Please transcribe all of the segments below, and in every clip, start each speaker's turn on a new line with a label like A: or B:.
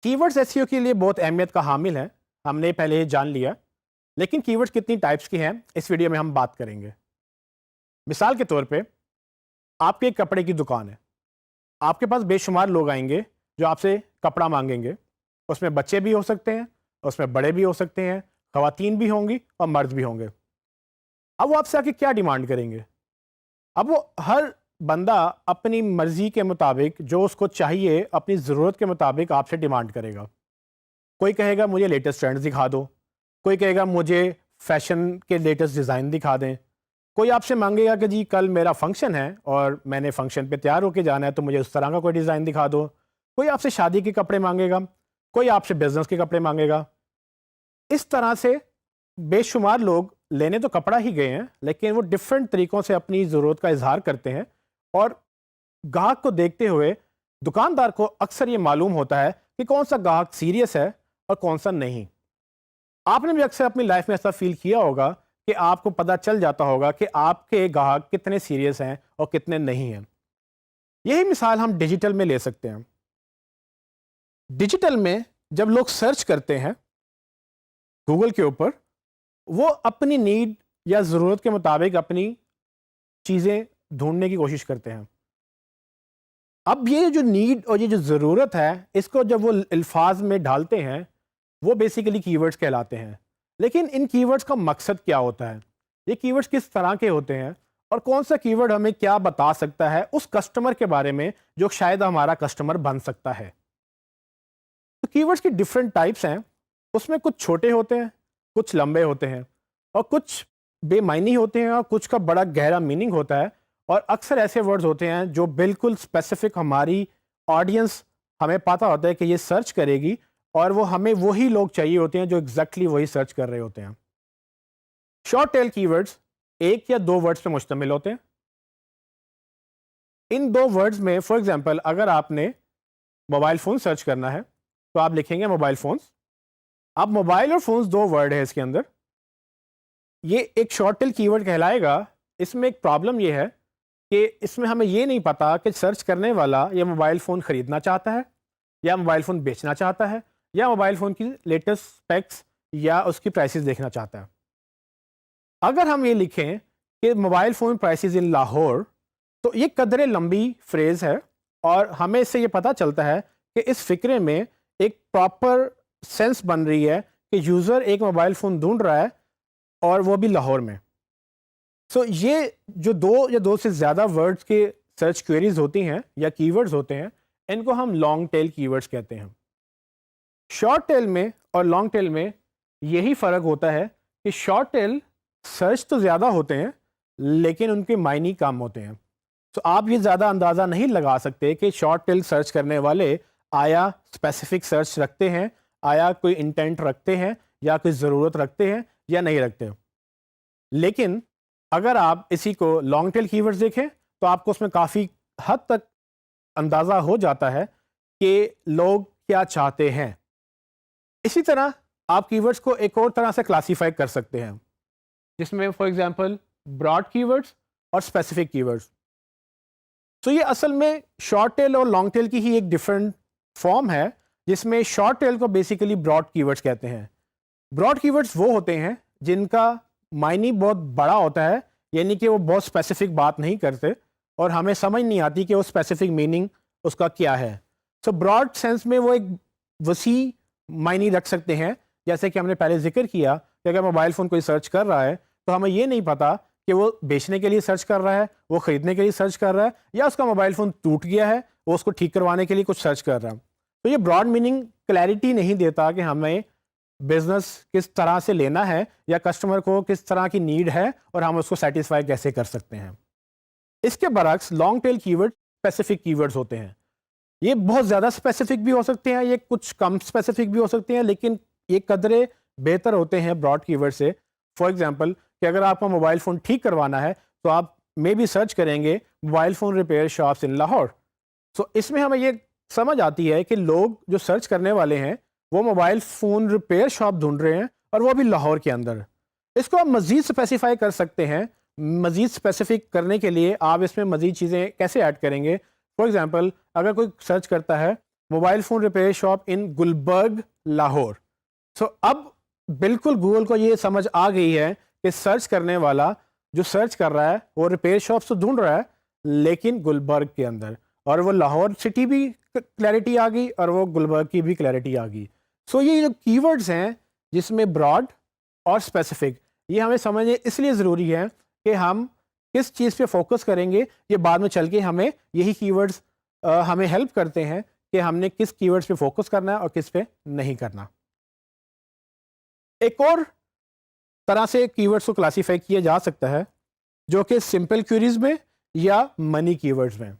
A: کی words SEO کے لیے بہت اہمیت کا حامل ہیں، ہم نے پہلے یہ جان لیا، لیکن کی ورڈز کتنی ٹائپس کی ہیں اس ویڈیو میں ہم بات کریں گے۔ مثال کے طور پہ آپ کی ایک کپڑے کی دکان ہے، آپ کے پاس بے شمار لوگ آئیں گے جو آپ سے کپڑا مانگیں گے، اس میں بچے بھی ہو سکتے ہیں، اس میں بڑے بھی ہو سکتے ہیں، خواتین بھی ہوں گی اور مرد بھی ہوں گے۔ اب وہ آپ سے آ کے کیا ڈیمانڈ کریں گے؟ اب وہ ہر بندہ اپنی مرضی کے مطابق جو اس کو چاہیے اپنی ضرورت کے مطابق آپ سے ڈیمانڈ کرے گا۔ کوئی کہے گا مجھے لیٹسٹ ٹرینڈز دکھا دو، کوئی کہے گا مجھے فیشن کے لیٹسٹ ڈیزائن دکھا دیں، کوئی آپ سے مانگے گا کہ جی کل میرا فنکشن ہے اور میں نے فنکشن پہ تیار ہو کے جانا ہے تو مجھے اس طرح کا کوئی ڈیزائن دکھا دو، کوئی آپ سے شادی کے کپڑے مانگے گا، کوئی آپ سے بزنس کے کپڑے مانگے گا۔ اس طرح سے بے شمار لوگ لینے تو کپڑا ہی گئے ہیں، لیکن وہ ڈفرینٹ طریقوں سے اپنی ضرورت کا اظہار کرتے ہیں، اور گاہک کو دیکھتے ہوئے دکاندار کو اکثر یہ معلوم ہوتا ہے کہ کون سا گاہک سیریس ہے اور کون سا نہیں۔ آپ نے بھی اکثر اپنی لائف میں ایسا فیل کیا ہوگا کہ آپ کو پتہ چل جاتا ہوگا کہ آپ کے گاہک کتنے سیریس ہیں اور کتنے نہیں ہیں۔ یہی مثال ہم ڈیجیٹل میں لے سکتے ہیں۔ ڈیجیٹل میں جب لوگ سرچ کرتے ہیں گوگل کے اوپر، وہ اپنی نیڈ یا ضرورت کے مطابق اپنی چیزیں ڈھونڈنے کی کوشش کرتے ہیں۔ اب یہ جو نیڈ اور یہ جو ضرورت ہے، اس کو جب وہ الفاظ میں ڈالتے ہیں وہ بیسیکلی کی ورڈز کہلاتے ہیں۔ لیکن ان کی ورڈز کا مقصد کیا ہوتا ہے؟ یہ کی ورڈز کس طرح کے ہوتے ہیں اور کون سا کی ورڈ ہمیں کیا بتا سکتا ہے اس کسٹمر کے بارے میں جو شاید ہمارا کسٹمر بن سکتا ہے؟ تو کی ورڈز کی ڈفرینٹ ٹائپس ہیں، اس میں کچھ چھوٹے ہوتے ہیں، کچھ لمبے ہوتے ہیں، اور کچھ بے معنی ہوتے ہیں، اور کچھ کا بڑا گہرا میننگ ہوتا ہے، اور اکثر ایسے ورڈز ہوتے ہیں جو بالکل اسپیسیفک ہماری آڈینس ہمیں پتہ ہوتا ہے کہ یہ سرچ کرے گی، اور وہ ہمیں وہی لوگ چاہیے ہوتے ہیں جو ایگزیکٹلی وہی سرچ کر رہے ہوتے ہیں۔ شارٹ ٹیل کی ورڈز ایک یا دو ورڈز پہ مشتمل ہوتے ہیں۔ ان دو ورڈز میں فار ایگزامپل اگر آپ نے موبائل فون سرچ کرنا ہے تو آپ لکھیں گے موبائل فونز۔ اب موبائل اور فونز دو ورڈ ہے اس کے اندر، یہ ایک شارٹ ٹیل کی ورڈ کہلائے گا۔ اس میں ایک پرابلم یہ ہے کہ اس میں ہمیں یہ نہیں پتا کہ سرچ کرنے والا یہ موبائل فون خریدنا چاہتا ہے یا موبائل فون بیچنا چاہتا ہے یا موبائل فون کی لیٹسٹ اسپیکس یا اس کی پرائسز دیکھنا چاہتا ہے۔ اگر ہم یہ لکھیں کہ موبائل فون پرائسز ان لاہور، تو یہ قدرے لمبی فریز ہے، اور ہمیں اس سے یہ پتہ چلتا ہے کہ اس فکرے میں ایک پراپر سینس بن رہی ہے کہ یوزر ایک موبائل فون ڈھونڈ رہا ہے اور وہ بھی لاہور میں۔ سو یہ جو دو یا دو سے زیادہ ورڈز کے سرچ کوئریز ہوتی ہیں یا کی ورڈز ہوتے ہیں، ان کو ہم لانگ ٹیل کی ورڈز کہتے ہیں۔ شارٹ ٹیل میں اور لانگ ٹیل میں یہی فرق ہوتا ہے کہ شارٹ ٹیل سرچ تو زیادہ ہوتے ہیں لیکن ان کے معنی کم ہوتے ہیں۔ تو آپ یہ زیادہ اندازہ نہیں لگا سکتے کہ شارٹ ٹیل سرچ کرنے والے آیا اسپیسیفک سرچ رکھتے ہیں، آیا کوئی انٹینٹ رکھتے ہیں یا کوئی ضرورت رکھتے ہیں یا نہیں رکھتے۔ لیکن اگر آپ اسی کو لانگ ٹیل کی ورڈز دیکھیں تو آپ کو اس میں کافی حد تک اندازہ ہو جاتا ہے کہ لوگ کیا چاہتے ہیں۔ اسی طرح آپ کی ورڈز کو ایک اور طرح سے کلاسیفائی کر سکتے ہیں، جس میں فار ایگزامپل براڈ کی ورڈز اور اسپیسیفک کی ورڈز۔ تو یہ اصل میں شارٹ ٹیل اور لانگ ٹیل کی ہی ایک ڈفرینٹ فارم ہے، جس میں شارٹ ٹیل کو بیسیکلی براڈ کی ورڈز کہتے ہیں۔ براڈ کی ورڈز وہ ہوتے ہیں جن کا معنی بہت بڑا ہوتا ہے، یعنی کہ وہ بہت اسپیسیفک بات نہیں کرتے اور ہمیں سمجھ نہیں آتی کہ وہ اسپیسیفک میننگ اس کا کیا ہے۔ سو براڈ سینس میں وہ ایک وسیع معنی رکھ سکتے ہیں، جیسے کہ ہم نے پہلے ذکر کیا کہ اگر موبائل فون کوئی سرچ کر رہا ہے تو ہمیں یہ نہیں پتا کہ وہ بیچنے کے لیے سرچ کر رہا ہے، وہ خریدنے کے لیے سرچ کر رہا ہے، یا اس کا موبائل فون ٹوٹ گیا ہے وہ اس کو ٹھیک کروانے کے لیے کچھ سرچ کر رہا ہے۔ تو یہ براڈ میننگ کلیئرٹی نہیں دیتا کہ ہمیں بزنس کس طرح سے لینا ہے یا کسٹمر کو کس طرح کی نیڈ ہے اور ہم اس کو سیٹسفائی کیسے کر سکتے ہیں۔ اس کے برعکس لانگ ٹیل کی ورڈ اسپیسیفک کی ورڈز ہوتے ہیں۔ یہ بہت زیادہ اسپیسیفک بھی ہو سکتے ہیں، یہ کچھ کم اسپیسیفک بھی ہو سکتے ہیں، لیکن یہ قدرے بہتر ہوتے ہیں براڈ کی ورڈ سے۔ فار ایگزامپل کہ اگر آپ کو موبائل فون ٹھیک کروانا ہے تو آپ میں بھی سرچ کریں گے موبائل فون ریپیئر شاپس ان لاہور۔ سو اس میں ہمیں یہ سمجھ آتی ہے کہ لوگ جو سرچ کرنے والے ہیں وہ موبائل فون ریپیئر شاپ ڈھونڈ رہے ہیں، اور وہ بھی لاہور کے اندر۔ اس کو آپ مزید اسپیسیفائی کر سکتے ہیں۔ مزید اسپیسیفک کرنے کے لیے آپ اس میں مزید چیزیں کیسے ایڈ کریں گے؟ فار ایگزامپل اگر کوئی سرچ کرتا ہے موبائل فون ریپیئر شاپ ان گلبرگ لاہور. سو اب بالکل گوگل کو یہ سمجھ آ گئی ہے کہ سرچ کرنے والا جو سرچ کر رہا ہے وہ ریپیئر شاپس تو ڈھونڈ رہا ہے لیکن گلبرگ کے اندر, اور وہ لاہور سٹی بھی کلیئرٹی آ گئی اور وہ گلبرگ کی بھی کلیئرٹی آ گئی. سو یہ جو کی ورڈز ہیں جس میں براڈ اور اسپیسیفک, یہ ہمیں سمجھنے اس لیے ضروری ہے کہ ہم کس چیز پہ فوکس کریں گے. یہ بعد میں چل کے ہمیں یہی کی ورڈز ہمیں ہیلپ کرتے ہیں کہ ہم نے کس کی ورڈز پہ فوکس کرنا ہے اور کس پہ نہیں کرنا. ایک اور طرح سے کی ورڈز کو کلاسیفائی کیا جا سکتا ہے جو کہ سمپل کیوریز میں یا منی کی ورڈز میں.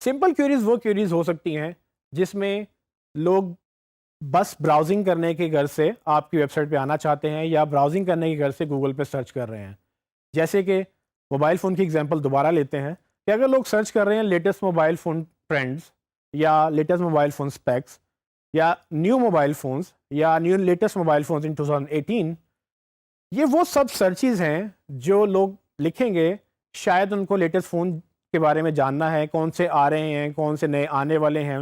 A: سمپل کیوریز وہ کیوریز ہو سکتی ہیں جس میں لوگ بس براؤزنگ کرنے کے غرض سے آپ کی ویب سائٹ پہ آنا چاہتے ہیں یا براؤزنگ کرنے کے غرض سے گوگل پہ سرچ کر رہے ہیں. جیسے کہ موبائل فون کی ایگزامپل دوبارہ لیتے ہیں کہ اگر لوگ سرچ کر رہے ہیں لیٹسٹ موبائل فون ٹرینڈز یا لیٹسٹ موبائل فون اسپیکس یا نیو موبائل فونز یا نیو لیٹسٹ موبائل فونز ان 2018, یہ وہ سب سرچز ہیں جو لوگ لکھیں گے. شاید ان کو لیٹسٹ فون کے بارے میں جاننا ہے, کون سے آ رہے ہیں, کون سے نئے آنے والے ہیں.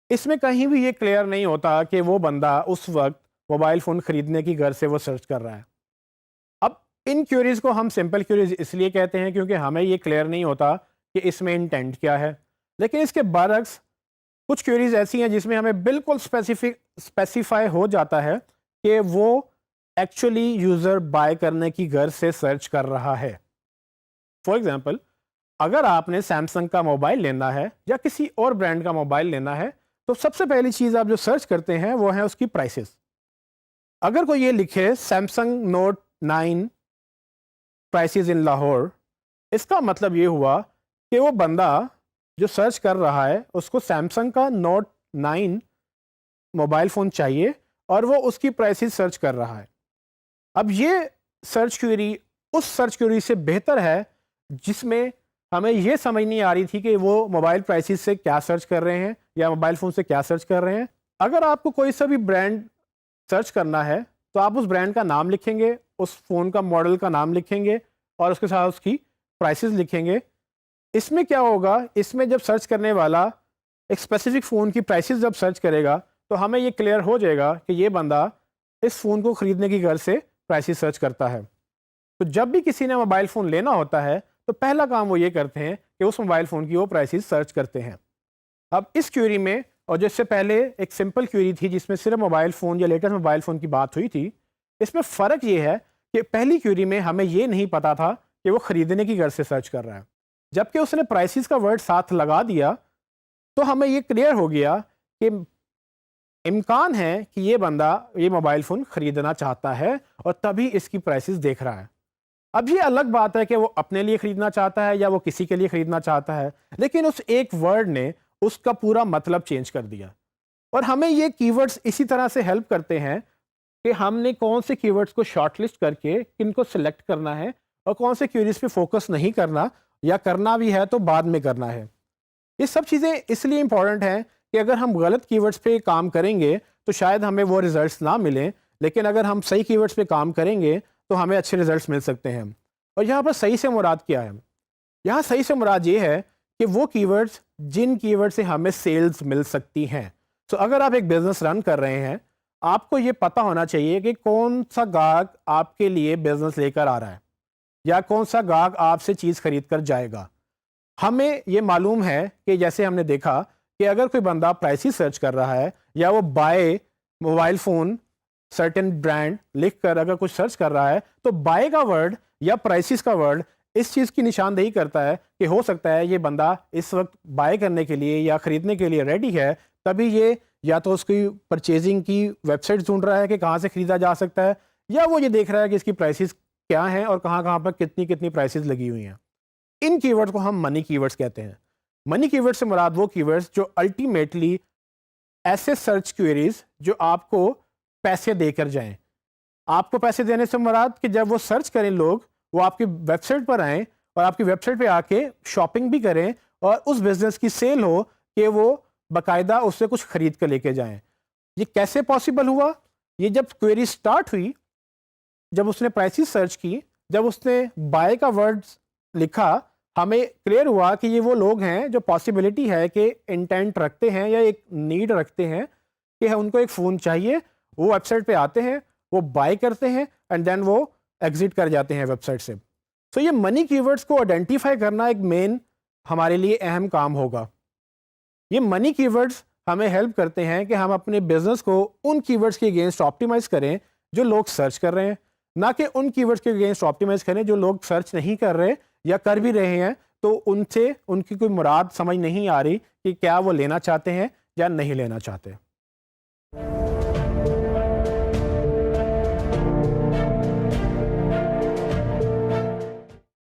A: اس میں کہیں بھی یہ کلیئر نہیں ہوتا کہ وہ بندہ اس وقت موبائل فون خریدنے کی غرض سے وہ سرچ کر رہا ہے. اب ان کیوریز کو ہم سمپل کیوریز اس لیے کہتے ہیں کیونکہ ہمیں یہ کلیئر نہیں ہوتا کہ اس میں انٹینٹ کیا ہے. لیکن اس کے برعکس کچھ کیوریز ایسی ہیں جس میں ہمیں بالکل اسپیسیفائی ہو جاتا ہے کہ وہ ایکچولی یوزر بائی کرنے کی غرض سے سرچ کر رہا ہے. فار ایگزامپل, اگر آپ نے سیمسنگ کا موبائل لینا ہے یا کسی اور برانڈ کا موبائل لینا ہے تو سب سے پہلی چیز آپ جو سرچ کرتے ہیں وہ ہے اس کی پرائسز. اگر کوئی یہ لکھے سیمسنگ نوٹ 9 پرائسز ان لاہور, اس کا مطلب یہ ہوا کہ وہ بندہ جو سرچ کر رہا ہے اس کو سیمسنگ کا نوٹ 9 موبائل فون چاہیے اور وہ اس کی پرائسز سرچ کر رہا ہے. اب یہ سرچ کیوری اس سرچ کیوری سے بہتر ہے جس میں ہمیں یہ سمجھ نہیں آ رہی تھی کہ وہ موبائل پرائسز سے کیا سرچ کر رہے ہیں یا موبائل فون سے کیا سرچ کر رہے ہیں. اگر آپ کو کوئی سا بھی برانڈ سرچ کرنا ہے تو آپ اس برانڈ کا نام لکھیں گے, اس فون کا ماڈل کا نام لکھیں گے اور اس کے ساتھ اس کی پرائسز لکھیں گے. اس میں کیا ہوگا, اس میں جب سرچ کرنے والا ایک اسپیسیفک فون کی پرائسز جب سرچ کرے گا تو ہمیں یہ کلیئر ہو جائے گا کہ یہ بندہ اس فون کو خریدنے کی غرض سے پرائسز سرچ کرتا ہے. تو جب بھی کسی نے موبائل فون لینا ہوتا ہے تو پہلا کام وہ یہ کرتے ہیں کہ اس موبائل فون کی وہ پرائسز سرچ کرتے ہیں. اب اس کیوری میں, اور جس سے پہلے ایک سمپل کیوری تھی جس میں صرف موبائل فون یا لیٹسٹ موبائل فون کی بات ہوئی تھی, اس میں فرق یہ ہے کہ پہلی کیوری میں ہمیں یہ نہیں پتا تھا کہ وہ خریدنے کی غرض سے سرچ کر رہا ہے. جبکہ اس نے پرائسز کا ورڈ ساتھ لگا دیا تو ہمیں یہ کلیئر ہو گیا کہ امکان ہے کہ یہ بندہ یہ موبائل فون خریدنا چاہتا ہے اور تبھی اس کی پرائسز دیکھ رہا ہے. اب یہ الگ بات ہے کہ وہ اپنے لیے خریدنا چاہتا ہے یا وہ کسی کے لیے خریدنا چاہتا ہے, لیکن اس ایک ورڈ نے اس کا پورا مطلب چینج کر دیا. اور ہمیں یہ کی ورڈز اسی طرح سے ہیلپ کرتے ہیں کہ ہم نے کون سے کی ورڈز کو شارٹ لسٹ کر کے کن کو سلیکٹ کرنا ہے اور کون سے کیوریز پہ فوکس نہیں کرنا, یا کرنا بھی ہے تو بعد میں کرنا ہے. یہ سب چیزیں اس لیے امپورٹنٹ ہیں کہ اگر ہم غلط کی ورڈز پہ کام کریں گے تو شاید ہمیں وہ ریزلٹس نہ ملیں, لیکن اگر ہم صحیح کی ورڈز پہ کام کریں گے تو ہمیں اچھے ریزلٹس مل سکتے ہیں. اور یہاں پر صحیح سے مراد کیا ہے؟ یہاں صحیح سے مراد یہ ہے کہ وہ کی ورڈز جن کی ورڈ سے ہمیں سیلز مل سکتی ہیں. سو اگر آپ ایک بزنس رن کر رہے ہیں, آپ کو یہ پتہ ہونا چاہیے کہ کون سا گاہک آپ کے لیے بزنس لے کر آ رہا ہے یا کون سا گاہک آپ سے چیز خرید کر جائے گا. ہمیں یہ معلوم ہے کہ جیسے ہم نے دیکھا کہ اگر کوئی بندہ پرائسز سرچ کر رہا ہے یا وہ by mobile phone certain brand لکھ کر اگر کچھ سرچ کر رہا ہے تو بائی کا ورڈ یا پرائسز کا ورڈ اس چیز کی نشاندہی کرتا ہے کہ ہو سکتا ہے یہ بندہ اس وقت بائی کرنے کے لیے یا خریدنے کے لیے ریڈی ہے, تبھی یہ یا تو اس کی پرچیزنگ کی ویب سائٹ ڈھونڈ رہا ہے کہ کہاں سے خریدا جا سکتا ہے, یا وہ یہ دیکھ رہا ہے کہ اس کی پرائسز کیا ہیں اور کہاں کہاں پر کتنی پرائسز لگی ہوئی ہیں. ان کی ورڈ کو ہم منی کی ورڈز کہتے ہیں. منی کی ورڈ سے مراد وہ کی ورڈز جو الٹیمیٹلی ایسے سرچ کوئریز جو آپ کو پیسے دے کر جائیں. آپ کو پیسے دینے سے مراد کہ جب وہ سرچ کریں لوگ, وہ آپ کی ویب سائٹ پر آئیں اور آپ کی ویب سائٹ پہ آ کے شاپنگ بھی کریں اور اس بزنس کی سیل ہو کہ وہ باقاعدہ اس سے کچھ خرید کر لے کے جائیں. یہ کیسے پاسبل ہوا؟ یہ جب کوئری سٹارٹ ہوئی, جب اس نے پرائسز سرچ کی, جب اس نے بائی کا ورڈ لکھا, ہمیں کلیئر ہوا کہ یہ وہ لوگ ہیں جو پاسبلٹی ہے کہ انٹینٹ رکھتے ہیں یا ایک نیڈ رکھتے ہیں کہ ان کو ایک فون چاہیے، وہ ویب سائٹ پہ آتے ہیں، وہ بائی کرتے ہیں اینڈ دین وہ ایگزٹ کر جاتے ہیں ویب سائٹ سے. سو یہ منی کی ورڈس کو آئیڈینٹیفائی کرنا ایک مین ہمارے لیے اہم کام ہوگا. یہ منی کی ورڈس ہمیں ہیلپ کرتے ہیں کہ ہم اپنے بزنس کو ان کی ورڈس کے اگینسٹ آپٹیمائز کریں جو لوگ سرچ کر رہے ہیں، نہ کہ ان کی ورڈس کے اگینسٹ آپٹیمائز کریں جو لوگ سرچ نہیں کر رہے یا کر بھی رہے ہیں تو ان سے ان کی کوئی مراد سمجھ نہیں آ رہی کہ کیا وہ لینا چاہتے ہیں یا نہیں لینا چاہتے.